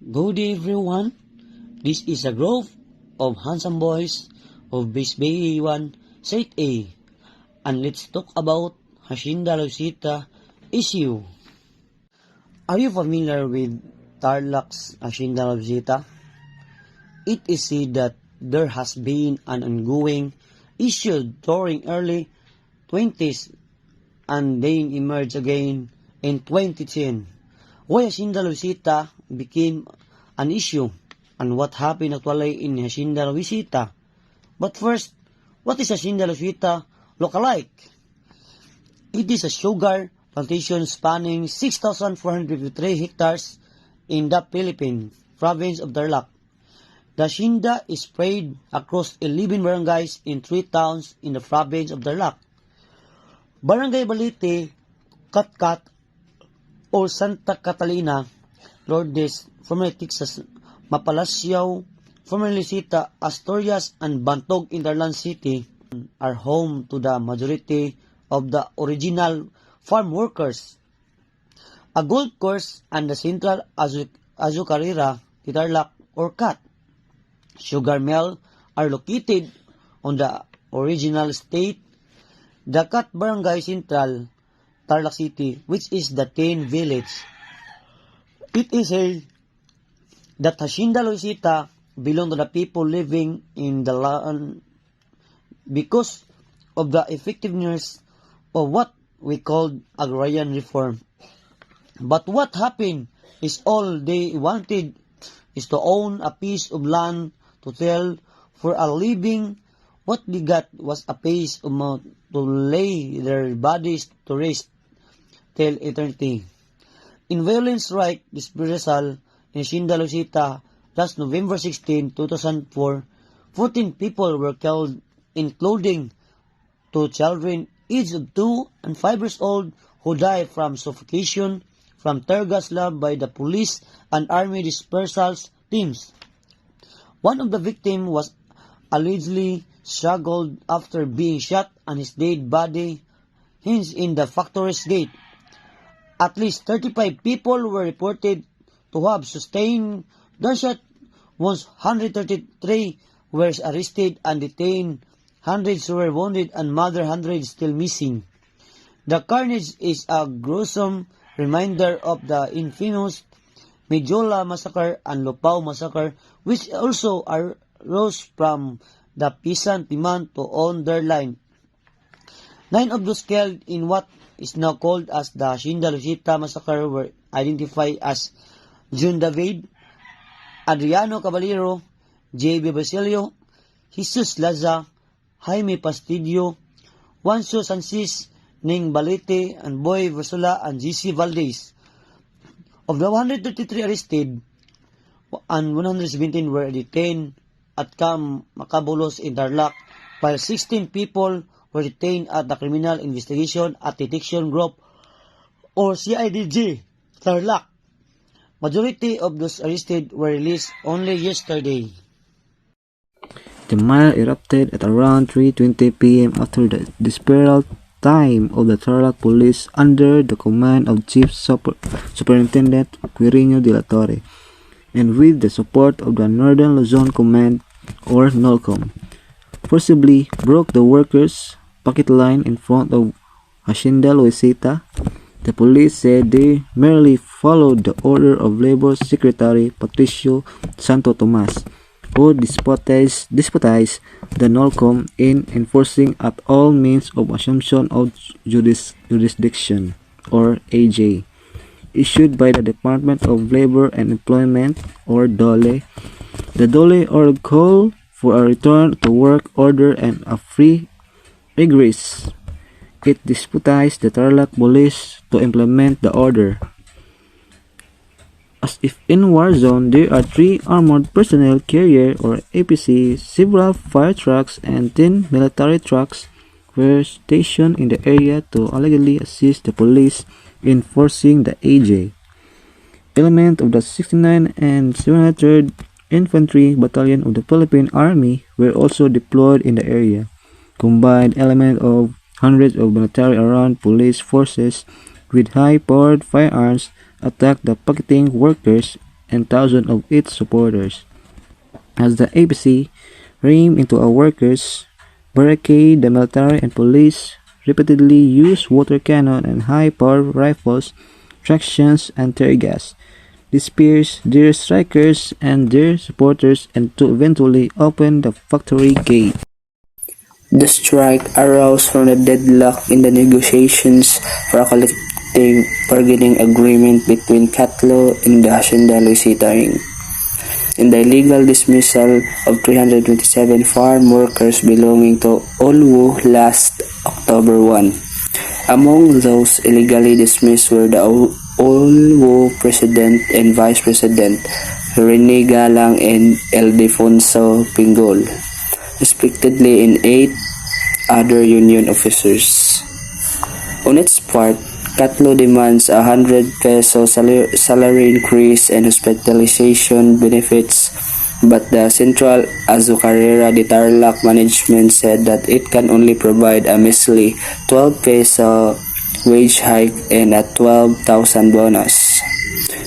Good day everyone, this is a group of handsome boys of Base Bay 1 Site A, and let's talk about Hacienda Lucita issue. Are you familiar with Tarlac's Hacienda Lucita? It is said that there has been an ongoing issue during early 20s and then emerged again in 2010. Why Hacienda Lucita became an issue and what happened actually in Hacienda Lucita. But first, what is Hacienda Lucita look like? It is a sugar plantation spanning 6,453 hectares in the Philippine province of Tarlac. The hacienda is spread across 11 barangays in 3 towns in the province of Tarlac. Barangay Balite, Katkat, or Santa Catalina, Lourdes, formerly Texas, Mapalaciao, formerly Lucita, Asturias, and Bantog Interland City are home to the majority of the original farm workers. A golf course and the Central Azucarera, Tarlac, or CAT. Sugar mill are located on the original estate. The CAT Barangay Central, Tarlac City, which is the 10 village. It is said that Hacienda Lucita belong to the people living in the land because of the effectiveness of what we called Agrarian Reform. But what happened is all they wanted is to own a piece of land to sell for a living. What they got was a piece of mount to lay their bodies to rest till eternity. In violence strike dispersal in Hacienda Lucita last November 16, 2004, 14 people were killed, including 2 children aged of 2 and 5 years old who died from suffocation from tear gas lobbed by the police and army dispersal teams. One of the victims was allegedly strangled after being shot and his dead body hinged in the factory's gate. At least 35 people were reported to have sustained gunshot wounds. 133 were arrested and detained. Hundreds were wounded and another 100 still missing. The carnage is a gruesome reminder of the infamous Medjola massacre and Lupao massacre, which also arose from the peasant demand to own their land. 9 of those killed in what is now called as the Hacienda Lucita massacre were identified as June David, Adriano Caballero, J.B. Basilio, Jesus Laza, Jaime Pastillo, Juanso Sansis, Ning Balete, and Boy Versula and G.C. Valdez. Of the 133 arrested, and 117 were detained at Camp Macabulos in Tarlac, while 16 people were detained at the Criminal Investigation and Detection Group or CIDG, Tarlac. Majority of those arrested were released only yesterday. The fire erupted at around 3:20 p.m. after the dispersal time of the Tarlac Police under the command of Chief Superintendent Quirino de la Torre and with the support of the Northern Luzon Command or NOLCOM, forcibly broke the workers' picket line in front of Hacienda Lucita. The police said they merely followed the order of Labor Secretary Patricio Santo Tomas, who despotised the NOLCOM in enforcing at all means of assumption of jurisdiction, or AJ, issued by the Department of Labor and Employment, or DOLE. The DOLE ordered call for a return to work order and a free egress. It deputized the Tarlac Police to implement the order. As if in war zone, there are 3 armored personnel carrier or APC, several fire trucks, and 10 military trucks were stationed in the area to allegedly assist the police in enforcing the AJ. Elements of the 69th and 703rd Infantry Battalion of the Philippine Army were also deployed in the area. Combined element of hundreds of military around police forces with high-powered firearms attacked the picketing workers and thousands of its supporters. As the APC rammed into a workers' barricade, the military and police repeatedly used water cannon and high-powered rifles, tractions, and tear gas. Disperse their strikers and their supporters and to eventually open the factory gate. The strike arose from a deadlock in the negotiations for a collective bargaining agreement between Catlo and the Hacienda Luisita Inc. and the illegal dismissal of 327 farm workers belonging to Olwo last October 1. Among those illegally dismissed were the Olwo President and Vice President Rene Galang and Ildefonso Pingol, respectively, and 8 other union officers. On its part, Catlo demands a 100 peso salary increase and hospitalization benefits, but the Central Azucarera de Tarlac management said that it can only provide a measly 12 peso wage hike and a 12,000 bonus.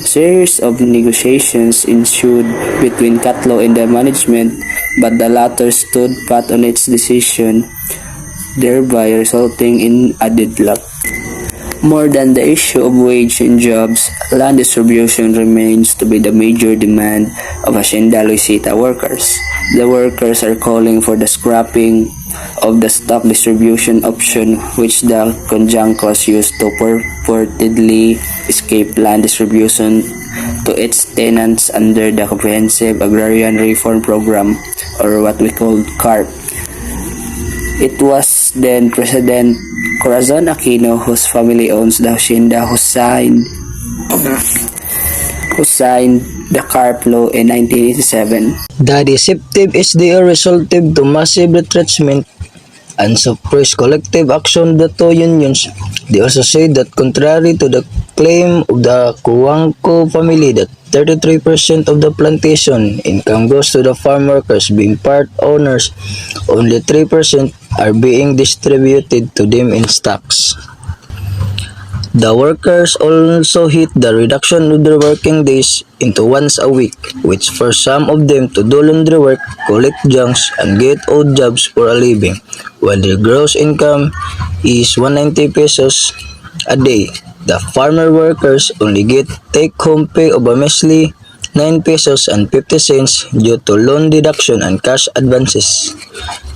Series of negotiations ensued between Catlo and the management, but the latter stood pat on its decision, thereby resulting in a deadlock. More than the issue of wage and jobs, land distribution remains to be the major demand of Hacienda Luisita workers. The workers are calling for the scrapping of the stock distribution option, which the Conjancos used to purportedly escape land distribution to its tenants under the Comprehensive Agrarian Reform Program, or what we call CARP. It was then President Corazon Aquino, whose family owns the hacienda, who signed the CARP law in 1987. The deceptive SDO resulted to massive retrenchment and suppressed collective action of the two unions. They also said that contrary to the claim of the Cuanco family that 33% of the plantation income goes to the farm workers being part owners, only 3% are being distributed to them in stocks. The workers also hit the reduction of their working days into once a week, which forced some of them to do laundry work, collect junks, and get odd jobs for a living, while their gross income is 190 pesos a day. The farmer workers only get take-home pay of a measly 9 pesos and 50 cents due to loan deduction and cash advances.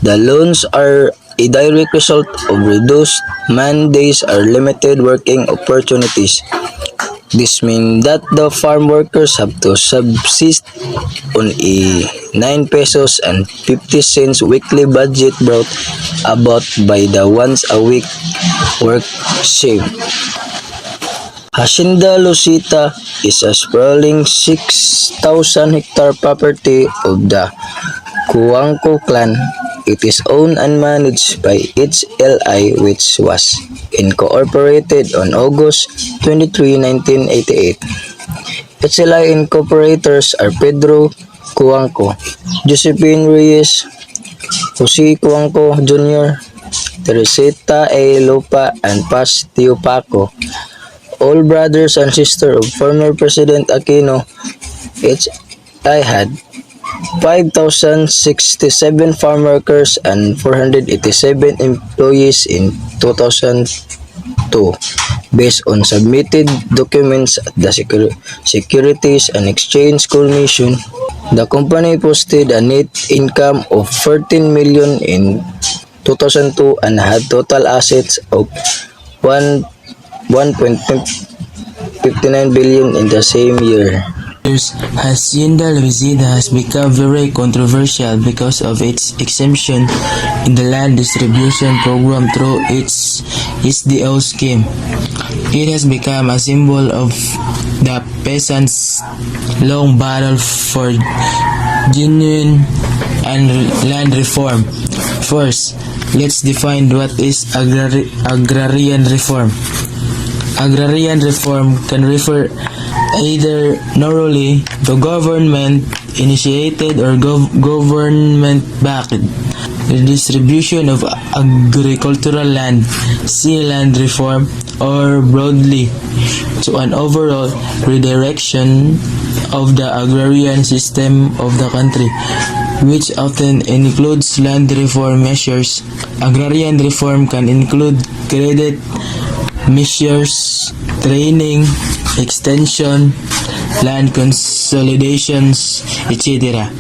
The loans are a direct result of reduced man days or limited working opportunities. This means that the farm workers have to subsist on a 9 pesos and 50 cents weekly budget brought about by the once a week work shift. Hacienda Luisita is a sprawling 6,000 hectare property of the Cuanco clan. It is owned and managed by its LI, which was incorporated on August 23, 1988. Its LI incorporators are Pedro Cuanco, Josephine Reyes, Jose Cuanco Jr., Teresita A. Lupa, and Paz Tio Paco, all brothers and sisters of former President Aquino. I had 5,067 farm workers and 487 employees in 2002, based on submitted documents at the Securities and Exchange Commission. The company posted a net income of 14 million in 2002 and had total assets of 1.59 billion in the same year. Hacienda Luisita has become very controversial because of its exemption in the land distribution program through its SDO scheme. It has become a symbol of the peasants' long battle for genuine and land reform. First, let's define what is agrarian reform. Agrarian reform can refer either narrowly the government initiated or government backed redistribution of agricultural land, sea land reform, or broadly to an overall redirection of the agrarian system of the country, which often includes land reform measures. Agrarian reform can include credit measures, training, extension, land consolidations, etc.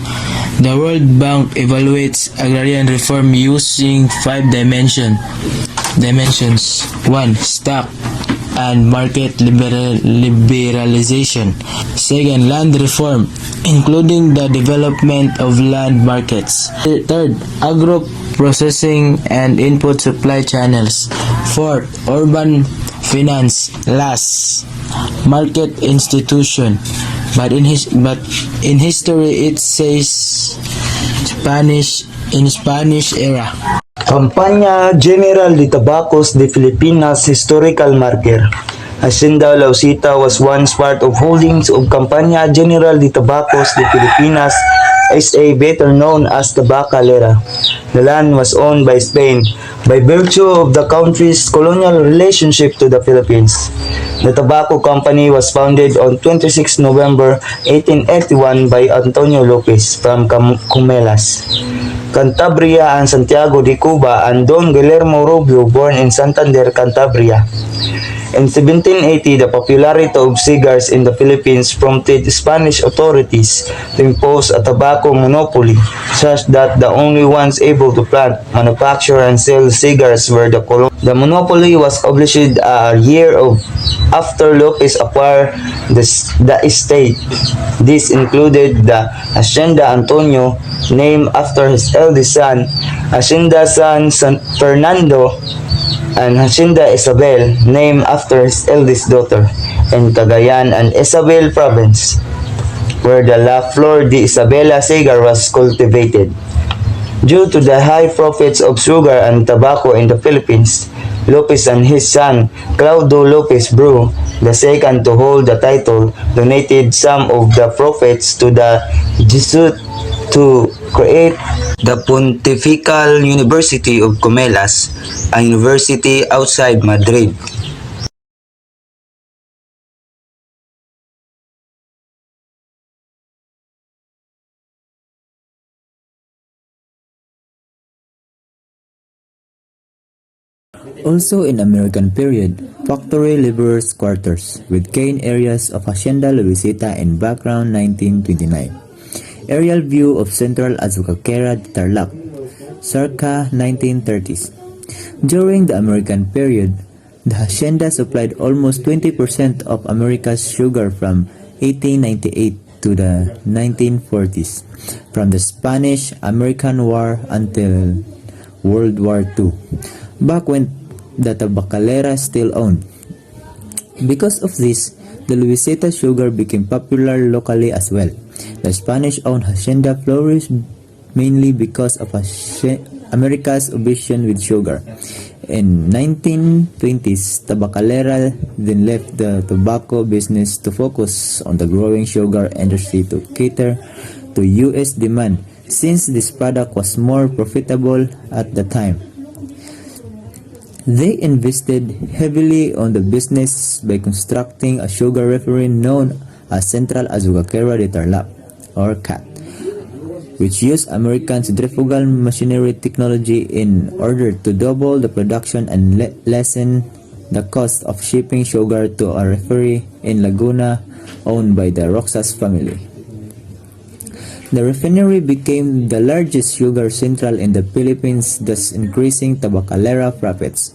The World Bank evaluates agrarian reform using 5 dimensions. 1. Stock and market liberalization. Second, land reform, including the development of land markets. Third, agro-processing and input supply channels. Fourth, urban finance. Last, market institution. But in history it says Spanish era. Campaña General de Tabacos de Filipinas Historical Marker. Hacienda Lausita was once part of holdings of Campaña General de Tabacos de Filipinas S.A., better known as Tabacalera. The land was owned by Spain by virtue of the country's colonial relationship to the Philippines. The tobacco company was founded on 26 November 1881 by Antonio Lopez from Comelas, Cantabria, and Santiago de Cuba, and Don Guillermo Rubio, born in Santander, Cantabria. In 1780, the popularity of cigars in the Philippines prompted Spanish authorities to impose a tobacco monopoly, such that the only ones able to plant, manufacture, and sell cigars were the colonists. The monopoly was abolished a year after Lopez acquired the estate. This included the Hacienda Antonio, named after his eldest son, Hacienda San Fernando, and Hacienda Isabel, named after his eldest daughter, in Cagayan and Isabel province, where the La Flor de Isabela cigar was cultivated. Due to the high profits of sugar and tobacco in the Philippines, Lopez and his son, Claudio Lopez Bru, the second to hold the title, donated some of the profits to the Jesuit to create the Pontifical University of Comelas, a university outside Madrid. Also in American period, factory laborers' quarters with cane areas of Hacienda Luisita in background 1929. Aerial view of central Azucaquera de Tarlac, circa 1930s. During the American period, the hacienda supplied almost 20% of America's sugar from 1898 to the 1940s, from the Spanish-American War until World War II, back when the Tabacalera still owned. Because of this, the Luisita sugar became popular locally as well. The Spanish-owned hacienda flourished mainly because of America's obsession with sugar. In 1920s, Tabacalera then left the tobacco business to focus on the growing sugar industry to cater to U.S. demand, since this product was more profitable at the time. They invested heavily on the business by constructing a sugar refinery known as Central Azucaquera de Tarlac, or CAT, which used American centrifugal machinery technology in order to double the production and lessen the cost of shipping sugar to a refinery in Laguna owned by the Roxas family. The refinery became the largest sugar central in the Philippines, thus increasing Tabacalera profits.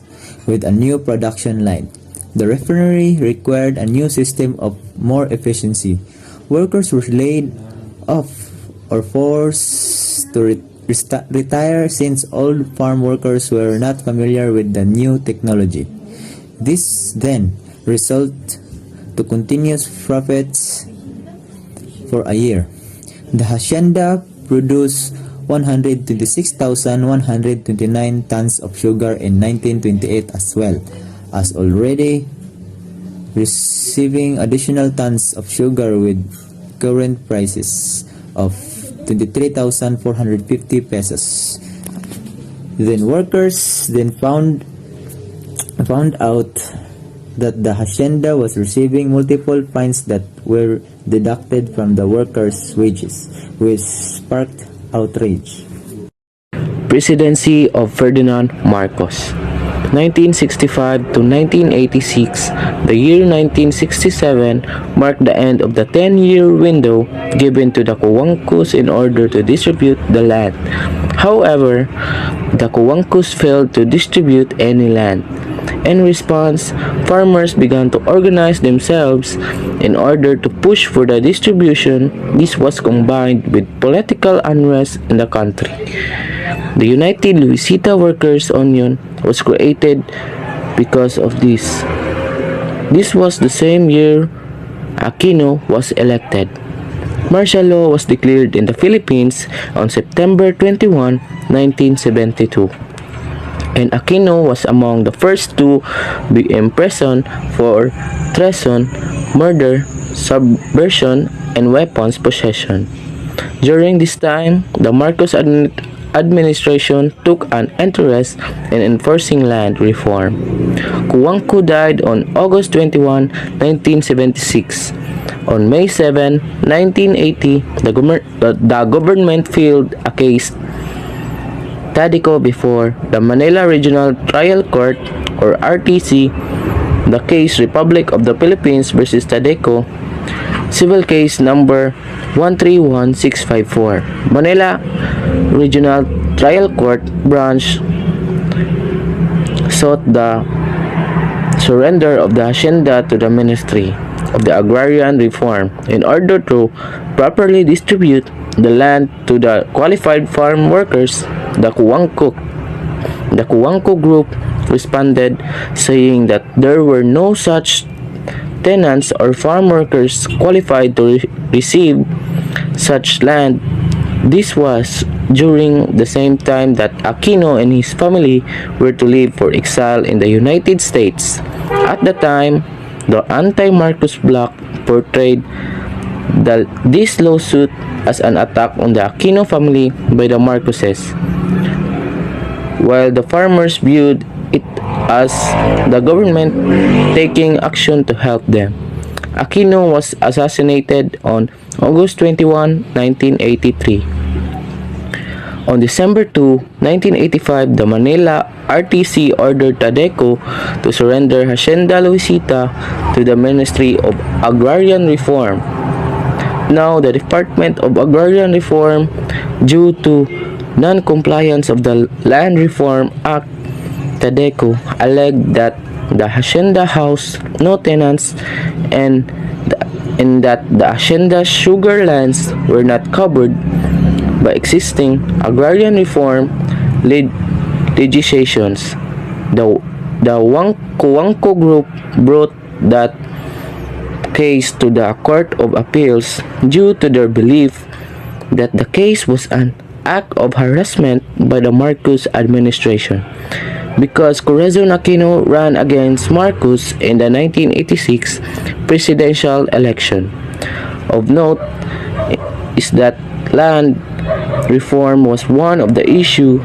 With a new production line, the refinery required a new system of more efficiency. Workers were laid off or forced to retire since old farm workers were not familiar with the new technology. This then resulted to continuous profits for a year. The hacienda produced 126,129 tons of sugar in 1928 as well as already receiving additional tons of sugar with current prices of 23,450 pesos. Then workers found out that the hacienda was receiving multiple fines that were deducted from the workers' wages, which sparked outrage. Presidency of Ferdinand Marcos. 1965 to 1986, the year 1967 marked the end of the 10-year window given to the Cojuangcos in order to distribute the land. However, the Cojuangcos failed to distribute any land. In response, farmers began to organize themselves in order to push for the distribution. This was combined with political unrest in the country. The United Luisita Workers Union was created because of this. This was the same year Aquino was elected. Martial law was declared in the Philippines on September 21, 1972. And Aquino was among the first to be imprisoned for treason, murder, subversion, and weapons possession. During this time, the Marcos administration took an interest in enforcing land reform. Cojuangco died on August 21, 1976. On May 7, 1980, the government filed a case Tadeco before the Manila Regional Trial Court or RTC, the case Republic of the Philippines versus Tadeco, civil case number 131654. Manila Regional Trial Court branch sought the surrender of the hacienda to the Ministry of the Agrarian Reform in order to properly distribute the land to the qualified farm workers. The Cojuangco group responded saying that there were no such tenants or farm workers qualified to receive such land. This was during the same time that Aquino and his family were to leave for exile in the United States. At the time, the anti-Marcos bloc portrayed this lawsuit as an attack on the Aquino family by the Marcoses, while the farmers viewed it as the government taking action to help them. Aquino was assassinated on August 21, 1983. On December 2, 1985, the Manila RTC ordered Tadeco to surrender Hacienda Luisita to the Ministry of Agrarian Reform. Now, the Department of Agrarian Reform, due to non-compliance of the Land Reform Act, Tadeco alleged that the hacienda housed no tenants and that the hacienda's sugar lands were not covered by existing agrarian reform legislations. The Cojuangco group brought that case to the Court of Appeals due to their belief that the case was an act of harassment by the Marcos administration, because Corazon Aquino ran against Marcos in the 1986 presidential election. Of note is that land reform was one of the issues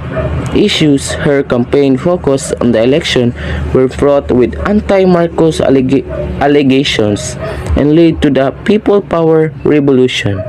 her campaign focused on. The election were fraught with anti-Marcos allegations and led to the People Power Revolution.